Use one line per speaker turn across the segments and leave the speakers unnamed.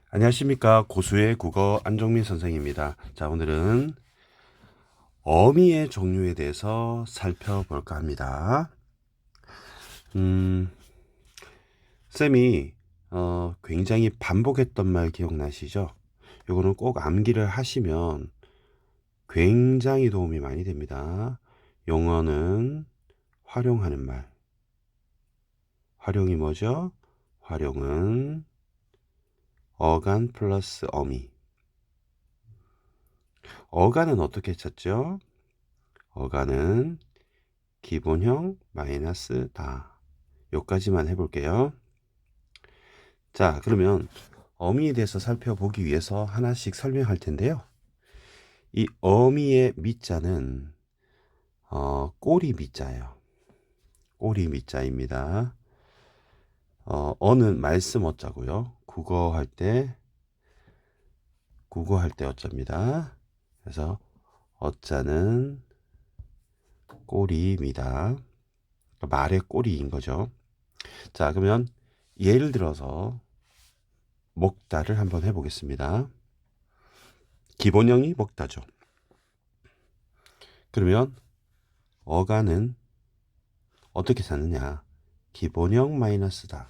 안녕하십니까. 고수의 국어 안종민 선생입니다. 자, 오늘은 어미의 종류에 대해서 살펴볼까 합니다. 쌤이 굉장히 반복했던 말 기억나시죠? 요거는 꼭 암기를 하시면 굉장히 도움이 많이 됩니다. 용어는 활용하는 말. 활용이 뭐죠? 활용은 어간 플러스 어미. 어간은 어떻게 찾죠? 어간은 기본형 마이너스 다. 요까지만 해볼게요. 자, 그러면 어미에 대해서 살펴보기 위해서 하나씩 설명할 텐데요. 이 어미의 미자는 꼬리 미자예요. 꼬리 미자입니다. 어는 말씀 어자고요. 국어할 때 어자입니다. 그래서 어자는 꼬리입니다. 그러니까 말의 꼬리인 거죠. 자, 그러면 예를 들어서 먹다를 한번 해보겠습니다. 기본형이 먹다죠. 그러면 어간은 어떻게 찾느냐? 기본형 마이너스다.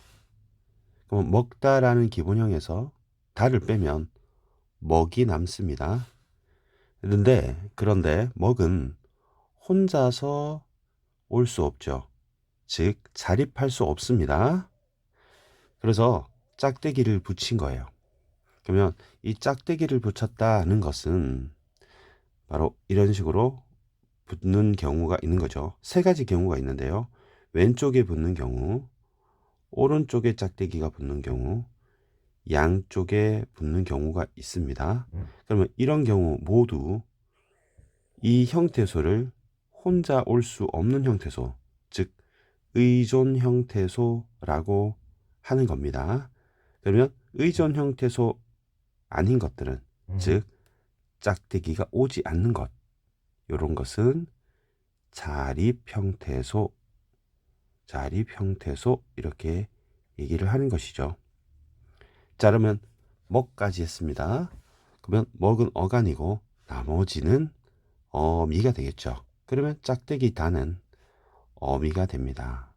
그럼 먹다라는 기본형에서 다를 빼면 먹이 남습니다. 그런데 먹은 혼자서 올 수 없죠. 즉 자립할 수 없습니다. 그래서 짝대기를 붙인 거예요. 그러면 이 짝대기를 붙였다는 것은 바로 이런 식으로 붙는 경우가 있는 거죠. 세 가지 경우가 있는데요. 왼쪽에 붙는 경우, 오른쪽에 짝대기가 붙는 경우, 양쪽에 붙는 경우가 있습니다. 그러면 이런 경우 모두 이 형태소를 혼자 올 수 없는 형태소, 즉 의존 형태소라고 하는 겁니다. 그러면 의존 형태소 아닌 것들은, 즉 짝대기가 오지 않는 것, 이런 것은 자립형태소 이렇게 얘기를 하는 것이죠. 자, 그러면 먹까지 했습니다. 그러면 먹은 어간이고 나머지는 어미가 되겠죠. 그러면 짝대기 다는 어미가 됩니다.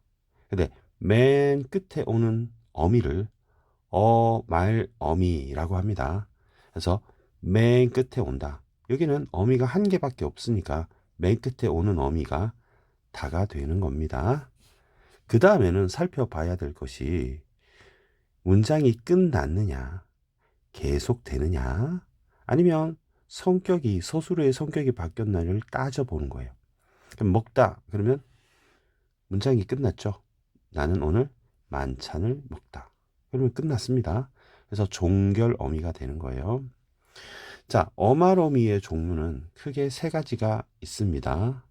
근데 맨 끝에 오는 어미를 말어미라고 합니다. 그래서 맨 끝에 온다. 여기는 어미가 한 개밖에 없으니까 맨 끝에 오는 어미가 다가 되는 겁니다. 그 다음에는 살펴봐야 될 것이 문장이 끝났느냐, 계속되느냐, 아니면 서술의 성격이 바뀌었나를 따져보는 거예요. 그럼 먹다, 그러면 문장이 끝났죠. 나는 오늘 만찬을 먹다. 그러면 끝났습니다. 그래서 종결 어미가 되는 거예요. 자, 어말어미의 종류는 크게 세 가지가 있습니다.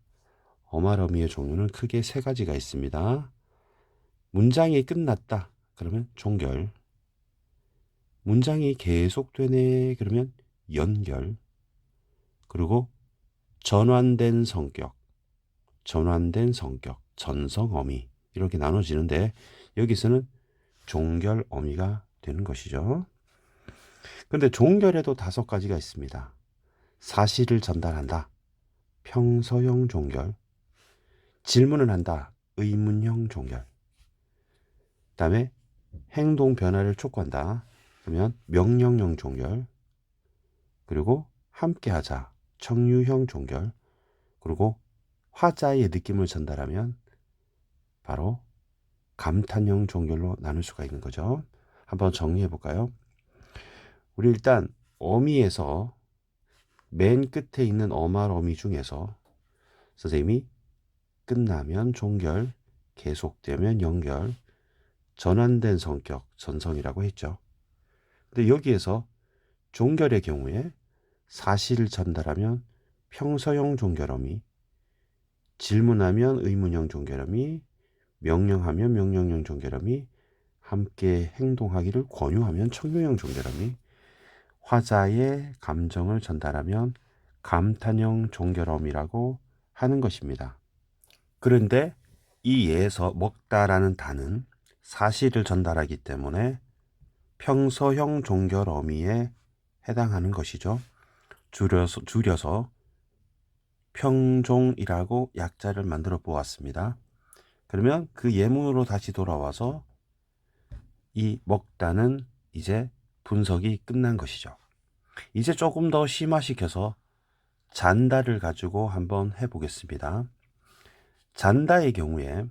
어말어미의 종류는 크게 세 가지가 있습니다. 문장이 끝났다. 그러면 종결. 문장이 계속되네. 그러면 연결. 그리고 전환된 성격, 전성어미 이렇게 나눠지는데 여기서는 종결 어미가 되는 것이죠. 그런데 종결에도 5가지가 있습니다. 사실을 전달한다. 평서형 종결. 질문을 한다. 의문형 종결. 그다음에 행동 변화를 촉구한다. 그러면 명령형 종결. 그리고 함께하자. 청유형 종결. 그리고 화자의 느낌을 전달하면 바로 감탄형 종결로 나눌 수가 있는 거죠. 한번 정리해 볼까요? 우리 일단 어미에서 맨 끝에 있는 어말 어미 중에서 선생님이 끝나면 종결, 계속되면 연결, 전환된 성격, 전성이라고 했죠. 근데 여기에서 종결의 경우에 사실을 전달하면 평서형 종결어미, 질문하면 의문형 종결어미, 명령하면 명령형 종결어미, 함께 행동하기를 권유하면 청유형 종결어미, 화자의 감정을 전달하면 감탄형 종결어미라고 하는 것입니다. 그런데 이 예에서 먹다라는 단은 사실을 전달하기 때문에 평서형 종결 어미에 해당하는 것이죠. 줄여서 평종이라고 약자를 만들어 보았습니다. 그러면 그 예문으로 다시 돌아와서 이 먹다는 이제 분석이 끝난 것이죠. 이제 조금 더 심화시켜서 잔다를 가지고 한번 해보겠습니다. 잔다의 경우에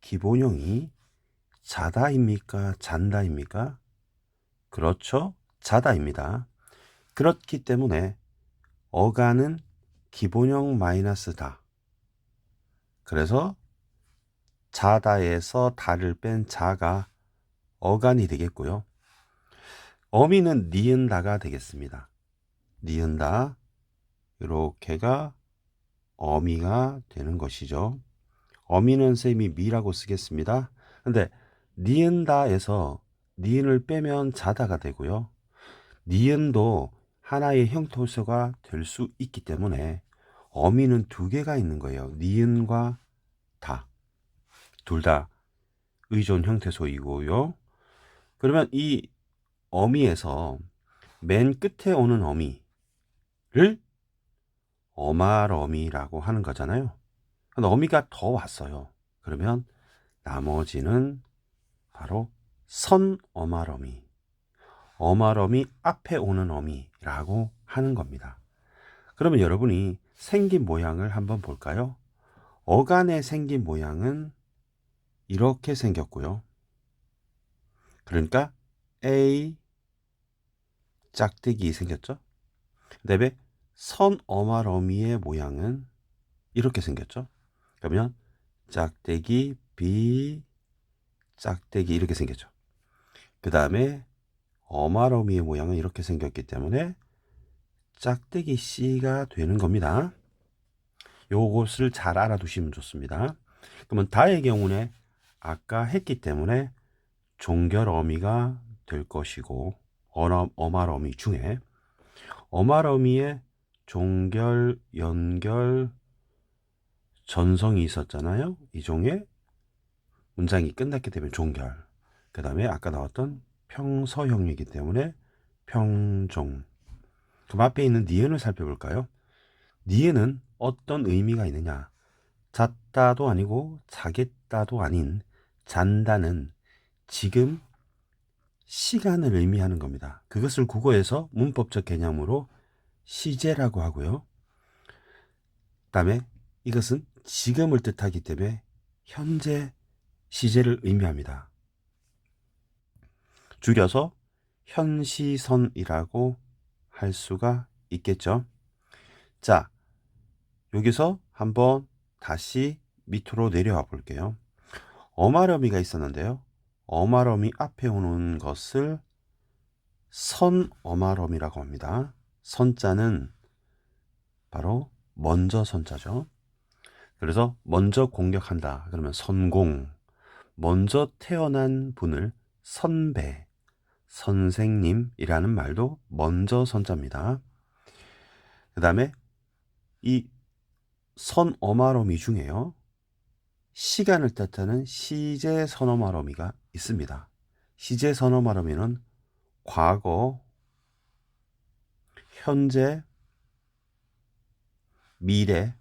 기본형이 자다입니까? 잔다입니까? 그렇죠. 자다입니다. 그렇기 때문에 어간은 기본형 마이너스 다. 그래서 자다에서 다를 뺀 자가 어간이 되겠고요. 어미는 니은다가 되겠습니다. 니은다 이렇게가 어미가 되는 것이죠. 어미는 쌤이 미라고 쓰겠습니다. 근데 니은다에서 니은을 빼면 자다가 되고요. 니은도 하나의 형토소가 될 수 있기 때문에 어미는 두 개가 있는 거예요. 니은과 다. 둘 다 의존 형태소이고요. 그러면 이 어미에서 맨 끝에 오는 어미를 어말어미라고 하는 거잖아요. 근데 어미가 더 왔어요. 그러면 나머지는 바로 선어말어미, 어말어미 앞에 오는 어미라고 하는 겁니다. 그러면 여러분이 생긴 모양을 한번 볼까요? 어간의 생긴 모양은 이렇게 생겼고요. 그러니까 A 짝대기 생겼죠. 그다음에 선어말어미의 모양은 이렇게 생겼죠. 그러면 짝대기 B 짝대기 이렇게 생겼죠. 그 다음에 어말어미의 모양은 이렇게 생겼기 때문에 짝대기 C가 되는 겁니다. 요것을 잘 알아두시면 좋습니다. 그러면 다의 경우는 아까 했기 때문에 종결어미가 될 것이고 어말어미 중에 어말어미의 종결, 연결, 전성이 있었잖아요. 이 종의 문장이 끝났기 때문에 종결. 그 다음에 아까 나왔던 평서형이기 때문에 평종. 그럼 앞에 있는 니은을 살펴볼까요? 니은은 어떤 의미가 있느냐? 잤다도 아니고 자겠다도 아닌 잔다는 지금 시간을 의미하는 겁니다. 그것을 국어에서 문법적 개념으로 시제라고 하고요. 그다음에 이것은 지금을 뜻하기 때문에 현재 시제를 의미합니다. 줄여서 현시선이라고 할 수가 있겠죠. 자, 여기서 한번 다시 밑으로 내려와 볼게요. 어말어미가 있었는데요. 어말어미 앞에 오는 것을 선어말어미라고 합니다. 선자는 바로 먼저 선자죠. 그래서 먼저 공격한다. 그러면 선공. 먼저 태어난 분을 선배, 선생님이라는 말도 먼저 선자입니다. 그 다음에 이 선어말어미 중에요. 시간을 뜻하는 시제 선어말어미가 있습니다. 시제 선어말어미는 과거, 현재, 미래,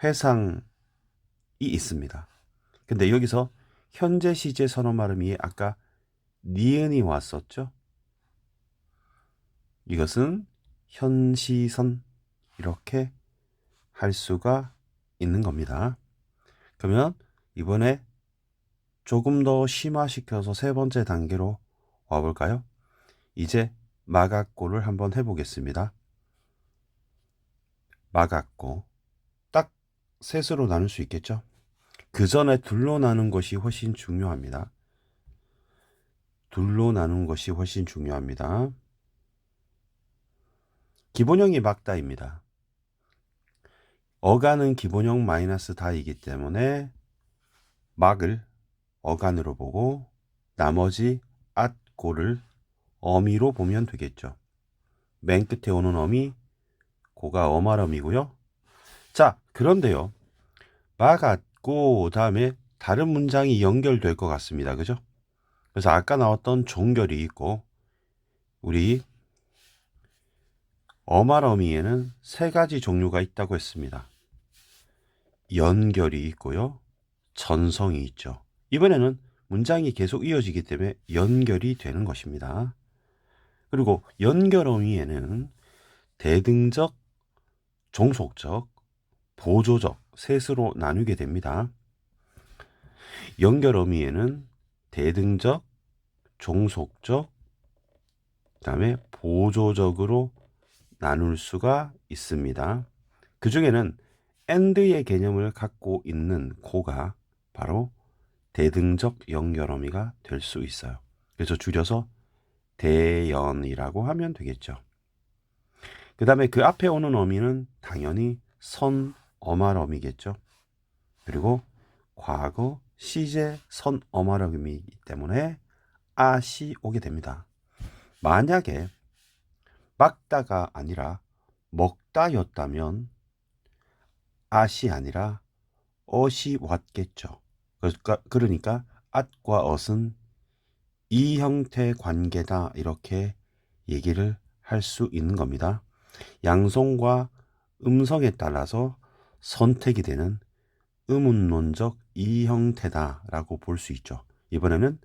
회상이 있습니다. 근데 여기서 현재 시제 선어말어미에 아까 니은이 왔었죠. 이것은 현시선 이렇게 할 수가 있는 겁니다. 그러면 이번에 조금 더 심화시켜서 세 번째 단계로 와볼까요? 이제 마각고를 한번 해보겠습니다. 마각고 딱 셋으로 나눌 수 있겠죠? 그 전에 둘로 나눈 것이 훨씬 중요합니다. 둘로 나눈 것이 훨씬 중요합니다. 기본형이 막다입니다. 어간은 기본형 마이너스 다이기 때문에 막을 어간으로 보고 나머지 앗고를 어미로 보면 되겠죠. 맨 끝에 오는 어미, 고가 어말어미고요. 자, 그런데요. 막앗고 다음에 다른 문장이 연결될 것 같습니다. 그죠? 그래서 아까 나왔던 종결이 있고 우리 어말어미에는 세 가지 종류가 있다고 했습니다. 연결이 있고요. 전성이 있죠. 이번에는 문장이 계속 이어지기 때문에 연결이 되는 것입니다. 그리고 연결어미에는 대등적, 종속적, 보조적 셋으로 나누게 됩니다. 연결어미에는 대등적, 종속적, 그다음에 보조적으로 나눌 수가 있습니다. 그 중에는 and의 개념을 갖고 있는 고가 바로 대등적 연결어미가 될 수 있어요. 그래서 줄여서 대연이라고 하면 되겠죠. 그 다음에 그 앞에 오는 어미는 당연히 선어말어미겠죠. 그리고 과거 시제 선어말어미이기 때문에 아시 오게 됩니다. 만약에 막다가 아니라 먹다였다면 아시 아니라 어시 왔겠죠. 그러니까 at과 ot은 이 형태 관계다 이렇게 얘기를 할 수 있는 겁니다. 양성과 음성에 따라서 선택이 되는 의문론적 이 형태다라고 볼 수 있죠. 이번에는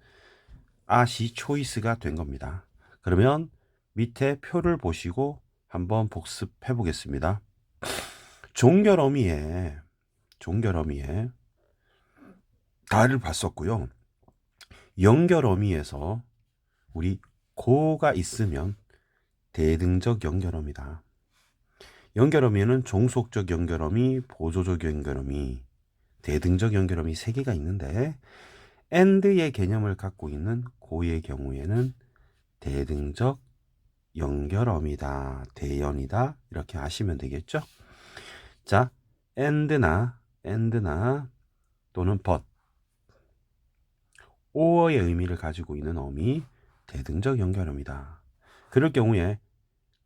아시 초이스가 된 겁니다. 그러면 밑에 표를 보시고 한번 복습해 보겠습니다. 종결어미에 다를 봤었고요. 연결어미에서 우리 고가 있으면 대등적 연결어미다. 연결어미에는 종속적 연결어미, 보조적 연결어미, 대등적 연결어미 3개가 있는데 and의 개념을 갖고 있는 고의 경우에는 대등적 연결어미다, 대연이다 이렇게 아시면 되겠죠. 자, and나 또는 but, or의 의미를 가지고 있는 어미 대등적 연결어미다. 그럴 경우에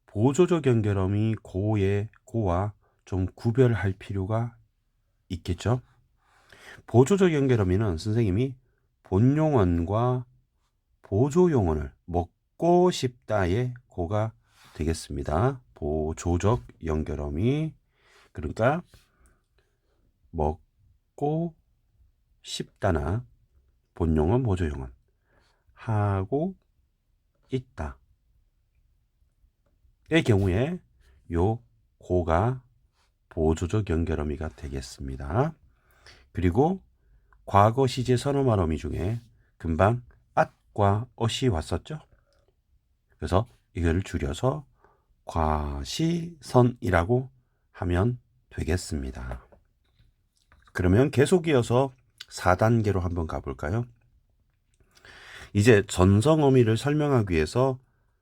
보조적 연결어미 고와 좀 구별할 필요가 있겠죠. 보조적 연결어미는 선생님이 본용언과 보조용언을 먹고 싶다의 고가 되겠습니다. 보조적 연결어미, 그러니까 먹고 싶다나 본용언, 보조용언 하고 있다 의 경우에 요 고가 보조적 연결어미가 되겠습니다. 그리고 과거 시제 선어말 어미 중에 금방 at과 ot이 왔었죠. 그래서 이걸 줄여서 과시선이라고 하면 되겠습니다. 그러면 계속 이어서 4단계로 한번 가볼까요? 이제 전성어미를 설명하기 위해서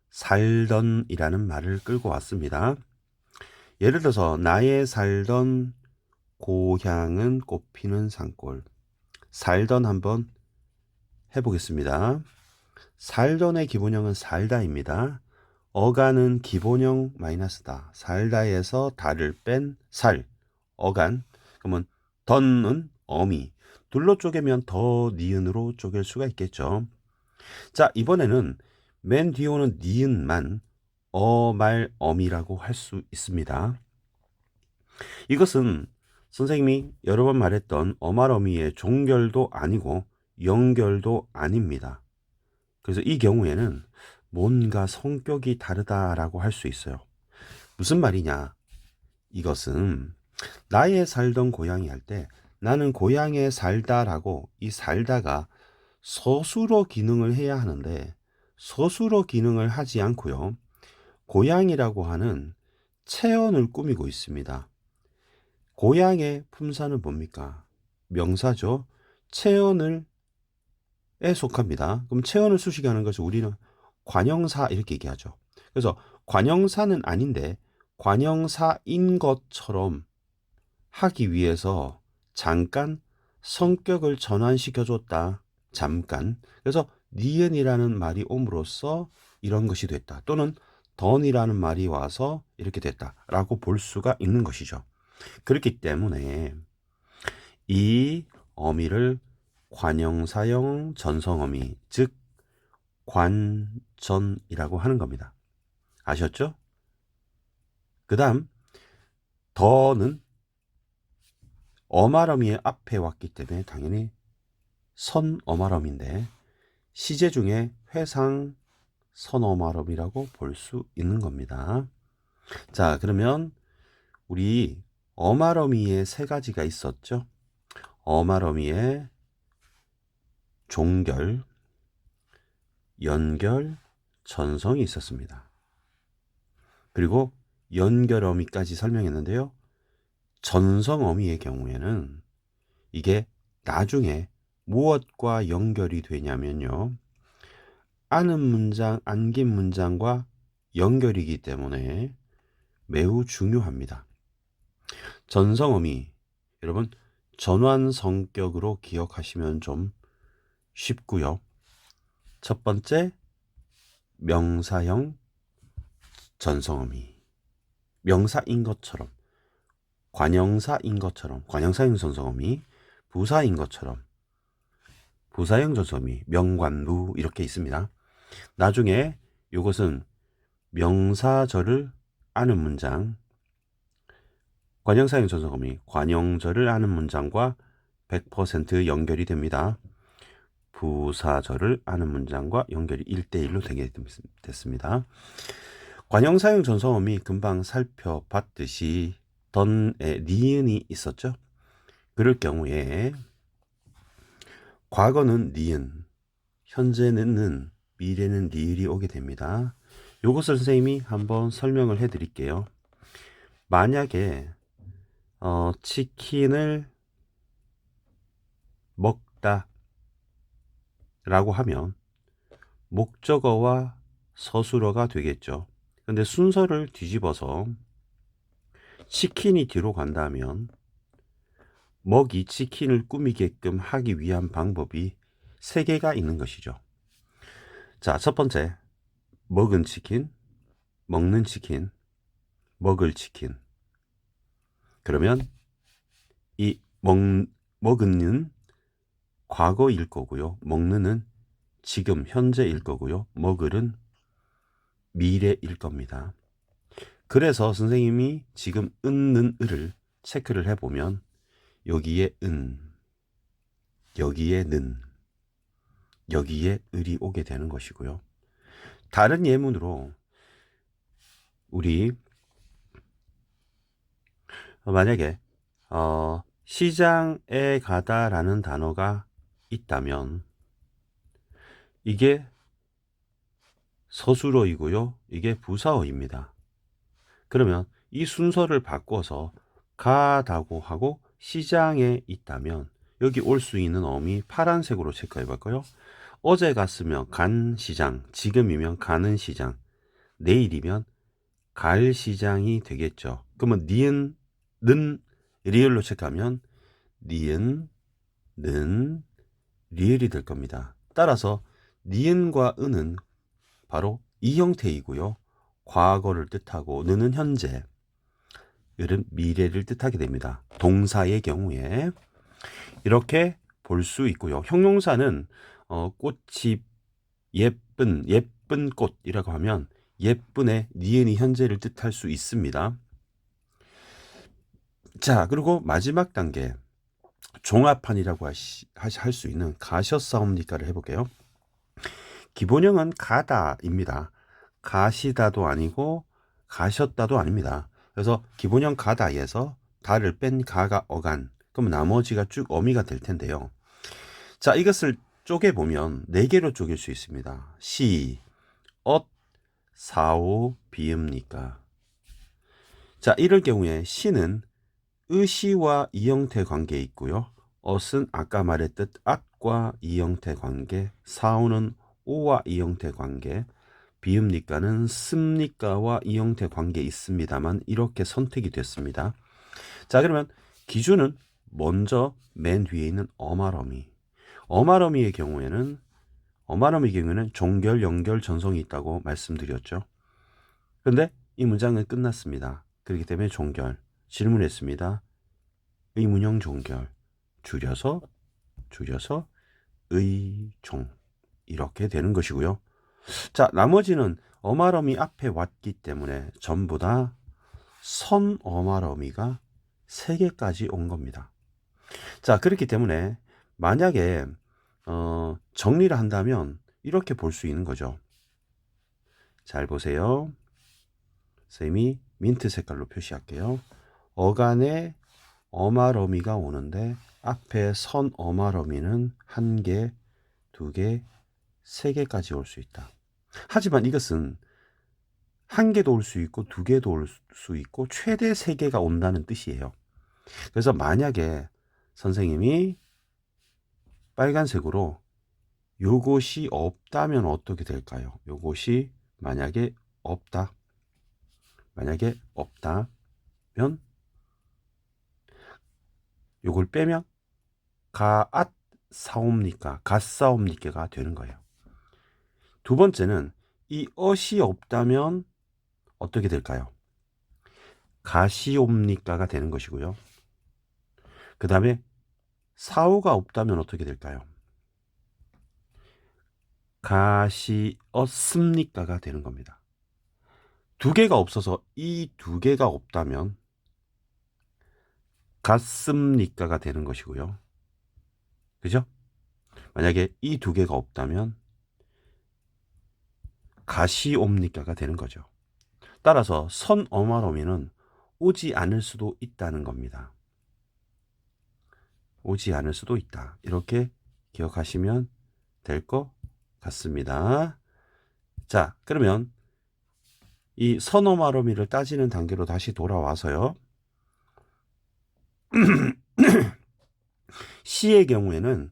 살던이라는 말을 끌고 왔습니다. 예를 들어서 나의 살던 고향은 꽃피는 산골. 살던 한번 해보겠습니다. 살던의 기본형은 살다입니다. 어간은 기본형 마이너스다. 살다에서 다를 뺀 살, 어간. 그러면 던은 어미. 둘로 쪼개면 더 니은으로 쪼갤 수가 있겠죠. 자, 이번에는 맨 뒤에 오는 니은만 어말 어미라고 할 수 있습니다. 이것은 선생님이 여러 번 말했던 어말 어미의 종결도 아니고 연결도 아닙니다. 그래서 이 경우에는 뭔가 성격이 다르다라고 할 수 있어요. 무슨 말이냐? 이것은 나의 살던 고향이 할 때 나는 고향에 살다라고 이 살다가 서술어 기능을 해야 하는데 서술어 기능을 하지 않고요. 고향이라고 하는 체언을 꾸미고 있습니다. 고향의 품사는 뭡니까? 명사죠. 체언을 에 속합니다. 그럼 체언을 수식하는 것을 우리는 관형사 이렇게 얘기하죠. 그래서 관형사는 아닌데 관형사인 것처럼 하기 위해서 잠깐 성격을 전환시켜줬다. 잠깐. 그래서 니은이라는 말이 옴으로써 이런 것이 됐다. 또는 던이라는 말이 와서 이렇게 됐다라고 볼 수가 있는 것이죠. 그렇기 때문에 이 어미를 관형사형 전성어미, 즉 관전이라고 하는 겁니다. 아셨죠? 그 다음 더는 어말어미의 앞에 왔기 때문에 당연히 선어말어미인데 시제 중에 회상 선어말어미라고 볼 수 있는 겁니다. 자, 그러면 우리 어말어미에 세 가지가 있었죠. 어말어미에 종결, 연결, 전성이 있었습니다. 그리고 연결어미까지 설명했는데요. 전성어미의 경우에는 이게 나중에 무엇과 연결이 되냐면요. 아는 문장, 안긴 문장과 연결이기 때문에 매우 중요합니다. 전성어미, 여러분 전환 성격으로 기억하시면 좀 쉽고요. 첫 번째, 명사형 전성어미. 명사인 것처럼, 관형사인 것처럼, 관형사형 전성어미, 부사인 것처럼, 부사형 전성어미, 명관부 이렇게 있습니다. 나중에 이것은 명사절을 아는 문장, 관형사형 전성어미, 관형절을 아는 문장과 100% 연결이 됩니다. 부사절을 아는 문장과 연결이 1대1로 되게 됐습니다. 관형사형 전성어미 금방 살펴봤듯이 던에 니은이 있었죠. 그럴 경우에 과거는 니은, 현재는 는, 미래는 리을이 오게 됩니다. 요것을 선생님이 한번 설명을 해 드릴게요. 만약에 치킨을 먹다 라고 하면 목적어와 서술어가 되겠죠. 근데 순서를 뒤집어서 치킨이 뒤로 간다면 먹이 치킨을 꾸미게끔 하기 위한 방법이 3개가 있는 것이죠. 자, 첫 번째, 먹은 치킨, 먹는 치킨, 먹을 치킨. 그러면 이 먹은은 과거일 거고요. 먹는은 지금 현재일 거고요. 먹을은 미래일 겁니다. 그래서 선생님이 지금 은는 을을 체크를 해보면 여기에 은, 여기에 는, 여기에 을이 오게 되는 것이고요. 다른 예문으로 우리 만약에 시장에 가다라는 단어가 있다면 이게 서술어이고요. 이게 부사어입니다. 그러면 이 순서를 바꿔서 가다고 하고 시장에 있다면 여기 올 수 있는 어미 파란색으로 체크해 볼까요? 어제 갔으면 간 시장, 지금이면 가는 시장, 내일이면 갈 시장이 되겠죠. 그러면 니은, 는 리을로 체크하면 니은, 는, 리을이 될 겁니다. 따라서 니은과 은은 바로 이 형태이고요. 과거를 뜻하고 는은 현재, 을은 미래를 뜻하게 됩니다. 동사의 경우에 이렇게 볼 수 있고요. 형용사는 꽃이 예쁜 꽃이라고 하면 예쁜의 니은이 현재를 뜻할 수 있습니다. 자, 그리고 마지막 단계 종합판이라고 할 수 있는 가셨사옵니까를 해볼게요. 기본형은 가다입니다. 가시다도 아니고 가셨다도 아닙니다. 그래서 기본형 가다에서 다를 뺀 가가 어간, 그럼 나머지가 쭉 어미가 될 텐데요. 자, 이것을 쪼개보면 4개로 쪼갤 수 있습니다. 시, 엇, 사오, 비읍니까. 자, 이럴 경우에 시는 의시와 이형태 관계에 있고요. 엇은 아까 말했듯 at과 이형태 관계, 사오는 오와 이형태 관계, 비읍니까는 습니까와 이형태 관계에 있습니다만 이렇게 선택이 됐습니다. 자, 그러면 기준은 먼저 맨 위에 있는 어말어미. 어말어미의 경우에는 종결, 연결, 전성이 있다고 말씀드렸죠. 그런데 이 문장은 끝났습니다. 그렇기 때문에 종결. 질문했습니다. 의문형 종결. 줄여서 종 이렇게 되는 것이고요. 자, 나머지는 어마러미 앞에 왔기 때문에 전부 다 선어마러미가 3개까지 온 겁니다. 자, 그렇기 때문에 만약에 정리를 한다면 이렇게 볼 수 있는 거죠. 잘 보세요. 쌤이 민트 색깔로 표시할게요. 어간에 어마러미가 오는데 앞에 선어마러미는 1개, 2개, 3개까지 올 수 있다. 하지만 이것은 1개도 올 수 있고 2개도 올 수 있고 최대 3개가 온다는 뜻이에요. 그래서 만약에 선생님이 빨간색으로 요것이 없다면 어떻게 될까요? 요것이 만약에 없다면 요걸 빼면 가앗 사옵니까? 갓사옵니까가 되는 거예요. 두 번째는 이 엇이 없다면 어떻게 될까요? 가시옵니까가 되는 것이고요. 그 다음에 사오가 없다면 어떻게 될까요? 가시었습니까가 되는 겁니다. 2개가 없어서 이 2개가 없다면 갔습니까가 되는 것이고요. 그죠? 만약에 이 2개가 없다면 가시옵니까가 되는 거죠. 따라서 선어마러미는 오지 않을 수도 있다는 겁니다. 오지 않을 수도 있다. 이렇게 기억하시면 될 것 같습니다. 자, 그러면 이 선어마러미를 따지는 단계로 다시 돌아와서요. 시의 경우에는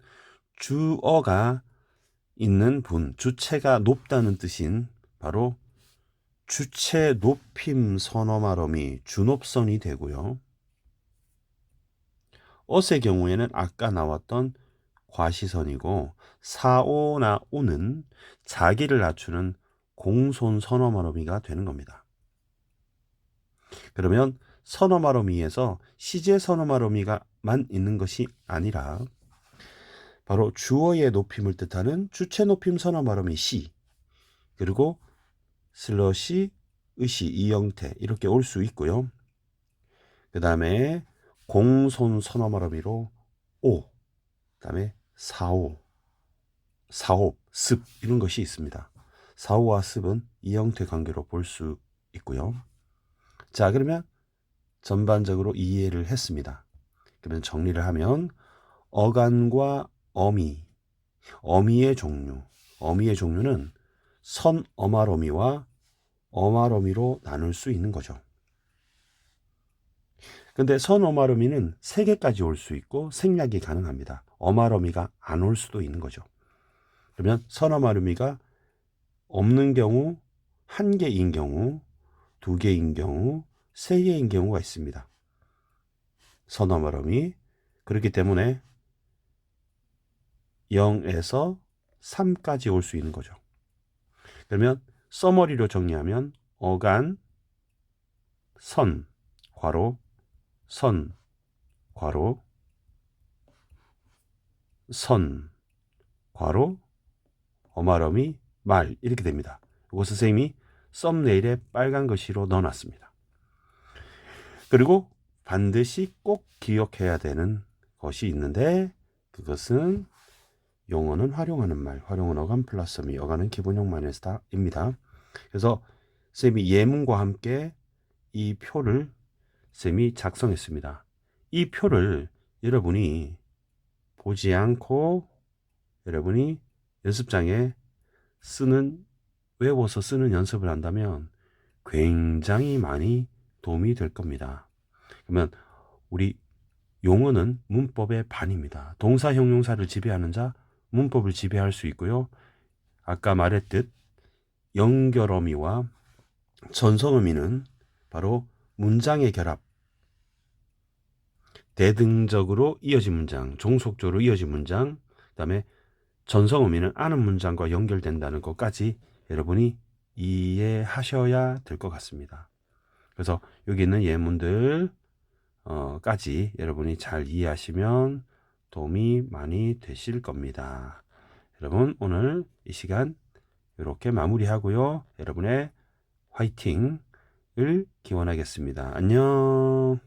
주어가 있는 분, 주체가 높다는 뜻인 바로 주체 높임 선어마러미 주높선이 되고요. 엇의 경우에는 아까 나왔던 과시선이고 사오나 오는 자기를 낮추는 공손 선어마러미가 되는 겁니다. 그러면 선어마러미에서 시제 선어마러미가만 있는 것이 아니라 바로 주어의 높임을 뜻하는 주체 높임 선어마러미 시, 그리고 슬러시, 의시, 이 형태 이렇게 올 수 있고요. 그 다음에 공손 선어마러미로 오, 그 다음에 사오, 사옵, 습 이런 것이 있습니다. 사오와 습은 이 형태 관계로 볼 수 있고요. 자, 그러면 전반적으로 이해를 했습니다. 그러면 정리를 하면 어간과 어미의 종류는 선어마러미와 어마러미로 나눌 수 있는 거죠. 근데 선어마러미는 3개까지 올 수 있고 생략이 가능합니다. 어마러미가 안 올 수도 있는 거죠. 그러면 선어마러미가 없는 경우, 1개인 경우, 2개인 경우, 3개인 경우가 있습니다. 선어마러미. 그렇기 때문에 0에서 3까지 올 수 있는 거죠. 그러면 서머리로 정리하면 어간, 선, 괄호, 선, 괄호, 선, 괄호, 어마러미, 말 이렇게 됩니다. 이거 선생님이 썸네일에 빨간 글씨로 넣어놨습니다. 그리고 반드시 꼭 기억해야 되는 것이 있는데 그것은 용어는 활용하는 말, 활용은 어간 플러스 미, 어간은 기본형 마이너스다입니다. 그래서 쌤이 예문과 함께 이 표를 쌤이 작성했습니다. 이 표를 여러분이 보지 않고 여러분이 연습장에 외워서 쓰는 연습을 한다면 굉장히 많이 도움이 될 겁니다. 그러면 우리 용어는 문법의 반입니다. 동사, 형용사를 지배하는 자, 문법을 지배할 수 있고요. 아까 말했듯 연결어미와 전성어미는 바로 문장의 결합, 대등적으로 이어진 문장, 종속적으로 이어진 문장, 그 다음에 전성어미는 아는 문장과 연결된다는 것까지 여러분이 이해하셔야 될 것 같습니다. 그래서 여기 있는 예문들 까지 여러분이 잘 이해하시면 도움이 많이 되실 겁니다. 여러분 오늘 이 시간 이렇게 마무리하고요. 여러분의 화이팅을 기원하겠습니다. 안녕.